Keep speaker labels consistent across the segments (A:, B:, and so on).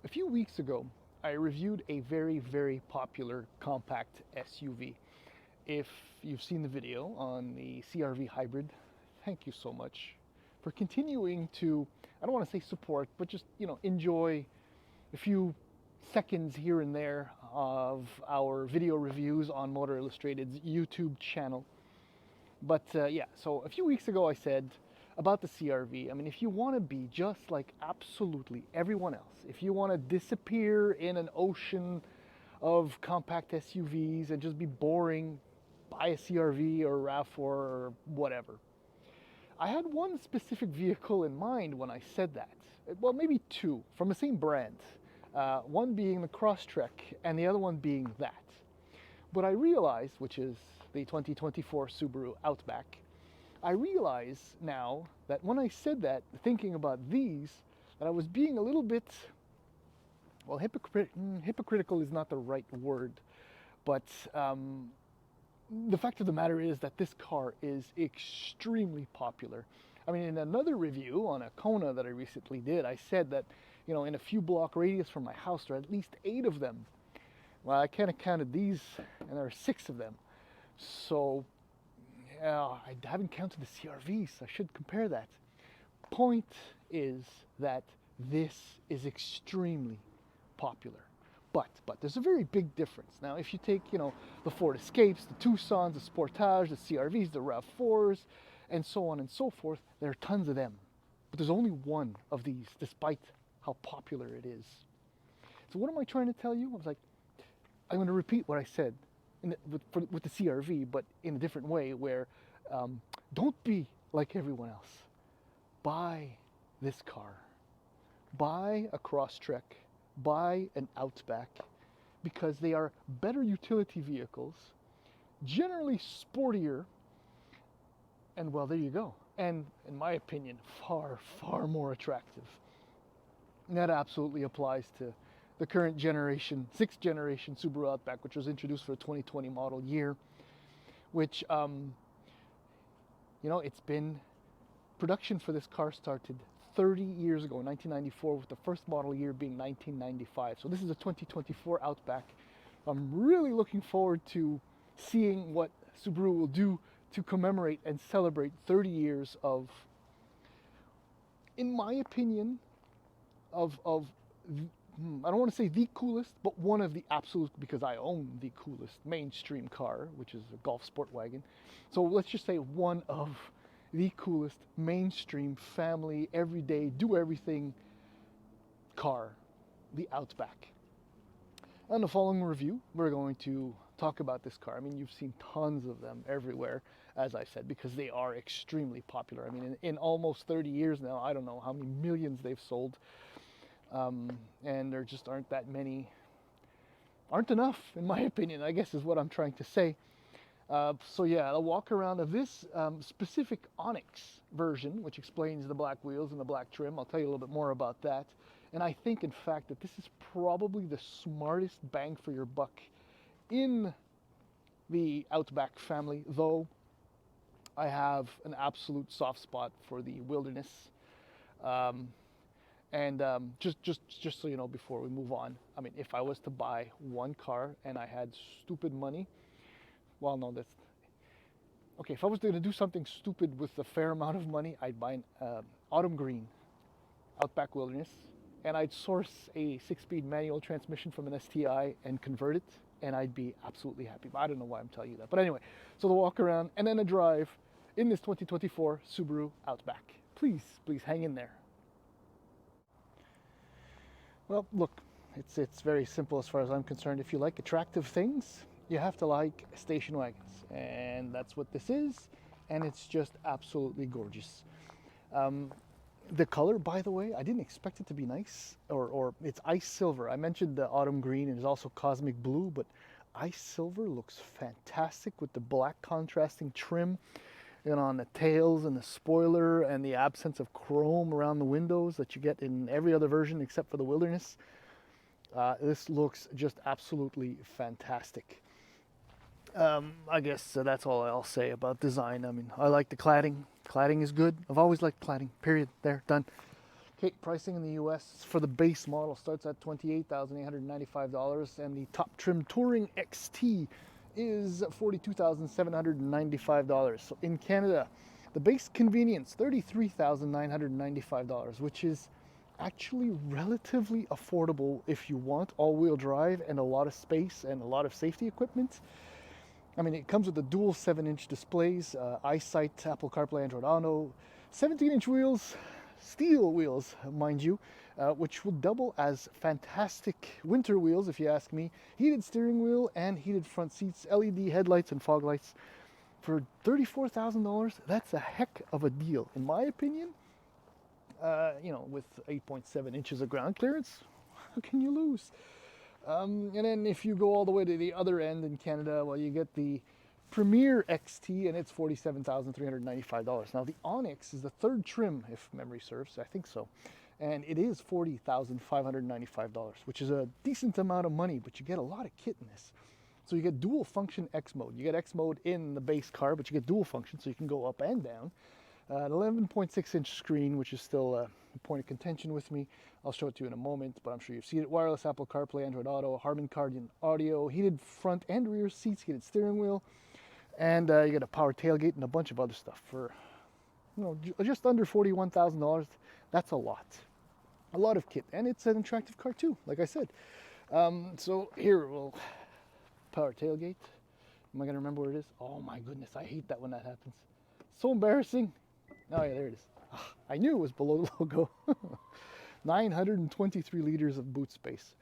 A: A few weeks ago, I reviewed a very popular compact SUV. If you've seen the video on the CRV Hybrid, thank you so much for continuing to, I don't want to say support, but just, enjoy a few seconds here and there of our video reviews on Motor Illustrated's YouTube channel. But yeah, so a few weeks ago I said about the CRV, I mean, if you want to be just like absolutely everyone else, if you want to disappear in an ocean of compact SUVs and just be boring, buy a CRV or RAV4 or whatever. I had one specific vehicle in mind when I said that. Well, maybe two from the same brand. One being the Crosstrek and the other one being that. But I realized, which is the 2024 Subaru Outback, I realize now that when I said that, thinking about these, that I was being a little bit, well, hypocritical is not the right word, but the fact of the matter is that this car is extremely popular. I mean, in another review on a Kona that I recently did, I said that, in a few block radius from my house, there are at least 8 of them. Well, I kind of counted these, and there are 6 of them. So, I haven't counted the CRVs. I should compare that. Point is that this is extremely popular. But there's a very big difference. Now, if you take, the Ford Escapes, the Tucsons, the Sportage, the CRVs, the RAV4s, and so on and so forth, there are tons of them. But there's only one of these, despite how popular it is. So what am I trying to tell you? I was like, I'm going to repeat what I said with the CRV, but in a different way, where don't be like everyone else. Buy this car. Buy a Crosstrek. Buy an Outback, because they are better utility vehicles, generally sportier, and well, there you go. And in my opinion, far more attractive. And that absolutely applies to the current generation, 6th generation Subaru Outback, which was introduced for the 2020 model year, which, it's been, production for this car started 30 years ago, 1994, with the first model year being 1995. So this is a 2024 Outback. I'm really looking forward to seeing what Subaru will do to commemorate and celebrate 30 years of, in my opinion, I don't want to say the coolest, but one of the absolute, because I own the coolest mainstream car, which is a Golf Sport Wagon. So let's just say one of the coolest mainstream family, everyday, do everything car, the Outback. On the following review, we're going to talk about this car. I mean, you've seen tons of them everywhere, as I said, because they are extremely popular. I mean, in almost 30 years now, I don't know how many millions they've sold. And there just aren't that many, aren't enough, in my opinion, I guess is what I'm trying to say. So yeah, a walk around of this specific Onyx version, which explains the black wheels and the black trim. I'll tell you a little bit more about that. And I think, in fact, that this is probably the smartest bang for your buck in the Outback family, though I have an absolute soft spot for the Wilderness. And just so you know, before we move on, I mean, if I was to buy one car and I had stupid money, well, no, that's okay. If I was going to do something stupid with a fair amount of money, I'd buy an autumn green Outback Wilderness, and I'd source a 6-speed manual transmission from an STI and convert it, and I'd be absolutely happy. I don't know why I'm telling you that, but anyway. So the walk around and then a drive in this 2024 Subaru Outback. Please hang in there. Well, look, it's very simple as far as I'm concerned. If you like attractive things, you have to like station wagons, and that's what this is, and it's just absolutely gorgeous. The color, by the way, I didn't expect it to be nice, or it's ice silver. I mentioned the autumn green, and there's also cosmic blue, but ice silver looks fantastic with the black contrasting trim, on the tails and the spoiler, and the absence of chrome around the windows that you get in every other version except for the Wilderness. This looks just absolutely fantastic. I guess that's all I'll say about design. I mean, I like the cladding. Cladding is good. I've always liked cladding. Period. There. Done. Okay, pricing in the US for the base model starts at $28,895, and the top trim Touring XT is $42,795. So in Canada, the base convenience $33,995, which is actually relatively affordable if you want all-wheel drive and a lot of space and a lot of safety equipment. I mean, it comes with the dual 7-inch displays, EyeSight, Apple CarPlay, Android Auto, 17-inch wheels, steel wheels, mind you, which will double as fantastic winter wheels, if you ask me. Heated steering wheel and heated front seats, LED headlights and fog lights. For $34,000, that's a heck of a deal, in my opinion. You know, with 8.7 inches of ground clearance, how can you lose? And then if you go all the way to the other end in Canada, well, you get the Premier XT, and it's $47,395. Now, the Onyx is the third trim, if memory serves. I think so. And it is $40,595, which is a decent amount of money, but you get a lot of kit in this. So you get dual function X mode. You get X mode in the base car, but you get dual function, so you can go up and down. An 11.6-inch screen, which is still a point of contention with me. I'll show it to you in a moment, but I'm sure you've seen it. Wireless Apple CarPlay, Android Auto, Harman Kardon audio, heated front and rear seats, heated steering wheel, and you get a power tailgate and a bunch of other stuff for, you know, just under $41,000. That's a lot of kit, and it's an attractive car too, like I said. So here, we'll power tailgate. Am I gonna remember where it is? Oh my goodness, I hate that when that happens. So embarrassing. Oh yeah, there it is. I knew it was below the logo. 923 liters of boot space.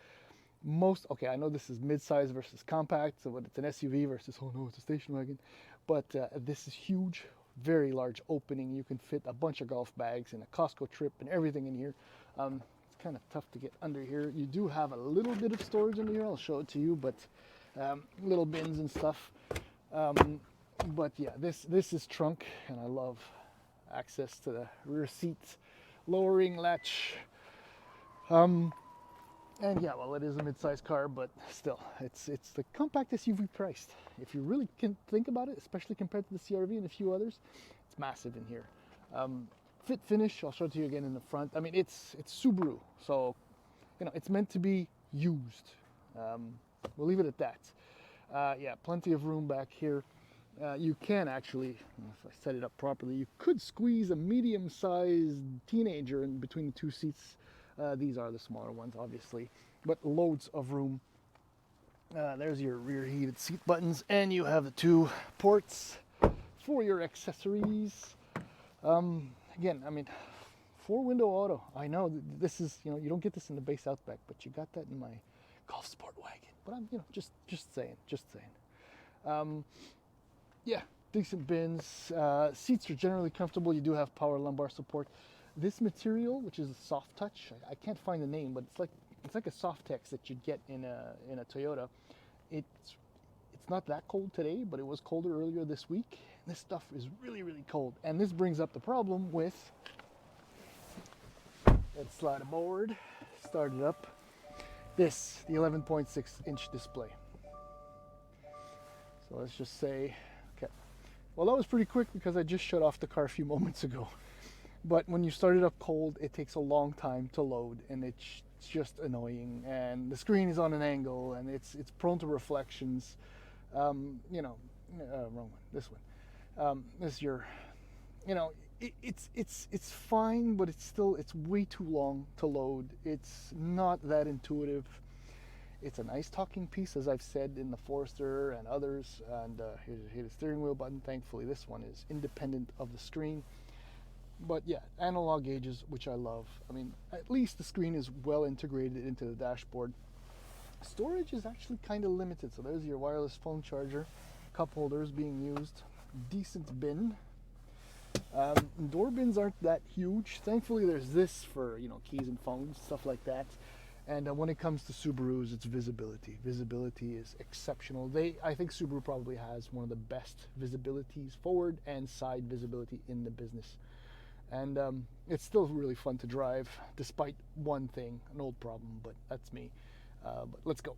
A: Okay, I know this is mid-size versus compact, so when it's an SUV versus, oh no, it's a station wagon. But this is huge, very large opening. You can fit a bunch of golf bags and a Costco trip and everything in here. It's kind of tough to get under here. You do have a little bit of storage under here. I'll show it to you, but little bins and stuff. But yeah, this is trunk, and I love access to the rear seat, lowering latch. And yeah, well, it is a mid-size car, but still, it's the compact SUV priced. If you really can think about it, especially compared to the CR-V and a few others, it's massive in here. Fit finish, I'll show it to you again in the front. I mean, it's Subaru, so you know it's meant to be used. We'll leave it at that. Yeah, plenty of room back here. You can actually, if I set it up properly, you could squeeze a medium-sized teenager in between the two seats. These are the smaller ones, obviously, but loads of room. There's your rear heated seat buttons, and you have the two ports for your accessories. Again, I mean, 4-window auto. I know this is, you know, you don't get this in the base Outback, but you got that in my Golf Sport wagon. But I'm, you know, just saying. Yeah, decent bins. Seats are generally comfortable. You do have power lumbar support. This material, which is a soft touch, I can't find the name, but it's like a soft tex that you'd get in a Toyota. It's not that cold today, but it was colder earlier this week. This stuff is really, really cold, and this brings up the problem with. Let's slide aboard, start it up. The 11.6-inch display. So let's just say, okay. Well, that was pretty quick because I just shut off the car a few moments ago. But when you start it up cold, it takes a long time to load, and it's just annoying. And the screen is on an angle, and it's prone to reflections. You know, wrong one. This one. This is your, you know, it's fine, but it's way too long to load. It's not that intuitive. It's a nice talking piece, as I've said in the Forester and others. And here's the steering wheel button. Thankfully, this one is independent of the screen. But yeah, analog gauges, which I love. I mean, at least the screen is well integrated into the dashboard. Storage is actually kind of limited. So there's your wireless phone charger, cup holders being used, decent bin. Door bins aren't that huge. Thankfully, there's this for, you know, keys and phones, stuff like that. And when it comes to Subarus, it's visibility. Visibility is exceptional. I think Subaru probably has one of the best visibilities, forward and side visibility in the business. And it's still really fun to drive, despite one thing, an old problem, but that's me. But let's go.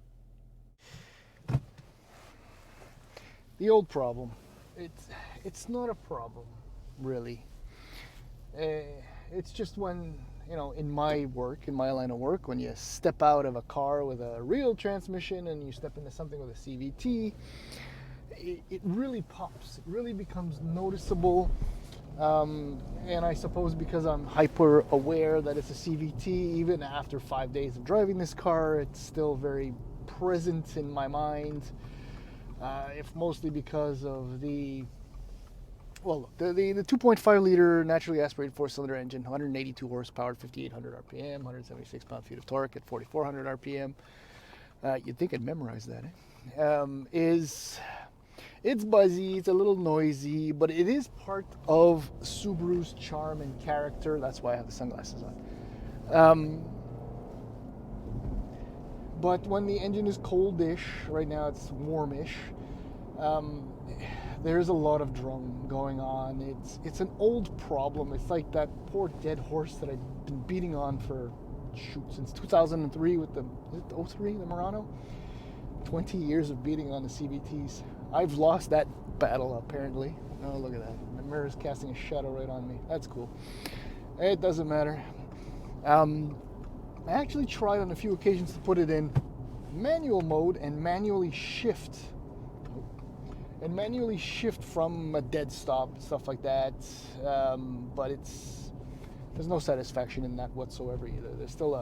A: The old problem, it's not a problem, really. It's just when in my work, in my line of work, when you step out of a car with a real transmission and you step into something with a CVT, it really pops. It really becomes noticeable. And I suppose because I'm hyper aware that it's a CVT, even after 5 days of driving this car, it's still very present in my mind. If mostly because of the 2.5 liter naturally aspirated 4-cylinder engine, 182 horsepower, 5,800 RPM, 176 pound-feet of torque at 4,400 RPM. You'd think I'd memorize that, It's buzzy, it's a little noisy, but it is part of Subaru's charm and character. That's why I have the sunglasses on. But when the engine is coldish, right now it's warmish, there's a lot of drum going on. It's an old problem. It's like that poor dead horse that I've been beating on since 2003 with the 03, the Murano. 20 years of beating on the CVTs. I've lost that battle, apparently. Oh, look at that. The mirror's casting a shadow right on me. That's cool. It doesn't matter. I actually tried on a few occasions to put it in manual mode and manually shift. From a dead stop, stuff like that. But there's no satisfaction in that whatsoever either. There's still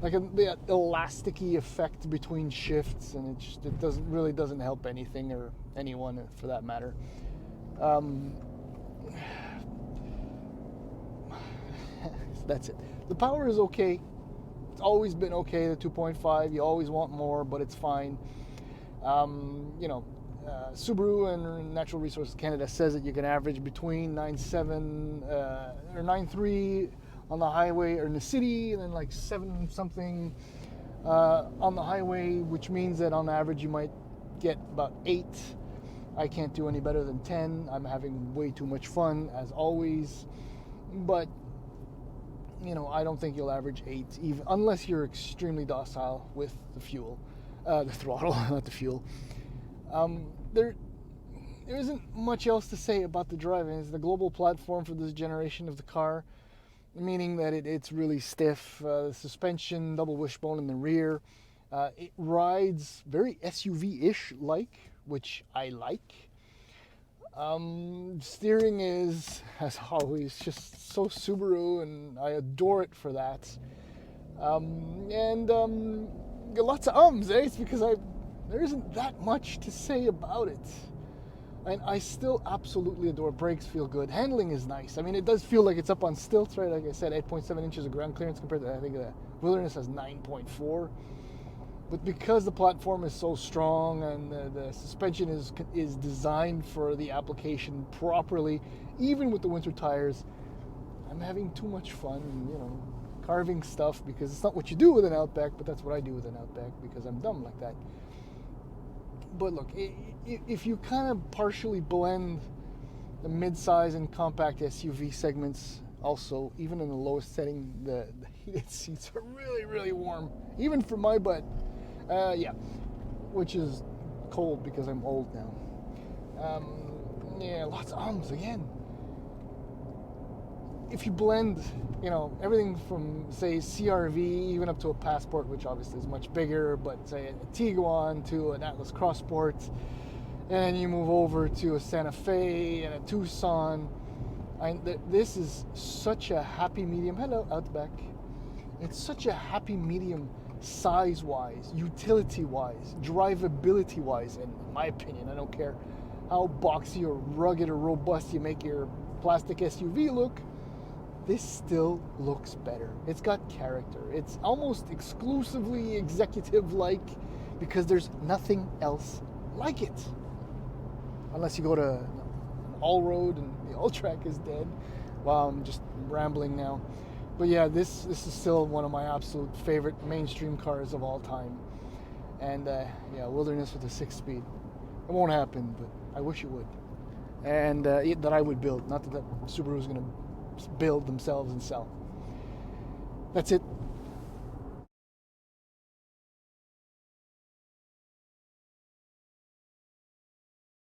A: the elasticy effect between shifts, and it doesn't help anything or anyone for that matter. That's it. The power is okay. It's always been okay. The 2.5, you always want more, but it's fine. Subaru and Natural Resources Canada says that you can average between 9.7 or 9.3 on the highway or in the city, and then like 7 something on the highway, which means that on average you might get about 8. I can't do any better than 10. I'm having way too much fun as always, but I don't think you'll average 8 even unless you're extremely docile with the fuel, the throttle, not the fuel. There isn't much else to say about the driving. It's the global platform for this generation of the car, meaning that it's really stiff. The suspension, double wishbone in the rear. It rides very SUV-ish like, which I like. Steering is, as always, just so Subaru, and I adore it for that. Lots of ums, It's because there isn't that much to say about it. And I still absolutely adore. Brakes feel good. Handling is nice. I mean, it does feel like it's up on stilts, right? Like I said, 8.7 inches of ground clearance compared to, I think, the Wilderness has 9.4. But because the platform is so strong and the suspension is designed for the application properly, even with the winter tires, I'm having too much fun, carving stuff, because it's not what you do with an Outback, but that's what I do with an Outback because I'm dumb like that. But look, if you kind of partially blend the mid-size and compact SUV segments, also, even in the lowest setting, the heated seats are really, really warm, even for my butt. Which is cold because I'm old now. Lots of ums again. If you blend, everything from, say, CRV, even up to a Passport, which obviously is much bigger, but say a Tiguan to an Atlas Cross Sport, and then you move over to a Santa Fe and a Tucson, this is such a happy medium. Hello, Outback. It's such a happy medium size-wise, utility-wise, drivability-wise, and in my opinion, I don't care how boxy or rugged or robust you make your plastic SUV look, this still looks better. It's got character. It's almost exclusively executive-like because there's nothing else like it. Unless you go to an all-road and the all-track is dead. Wow, I'm just rambling now. But yeah, this is still one of my absolute favorite mainstream cars of all time. And Wilderness with a 6-speed. It won't happen, but I wish it would. And that I would build, not that Subaru's going to build themselves and sell. That's it.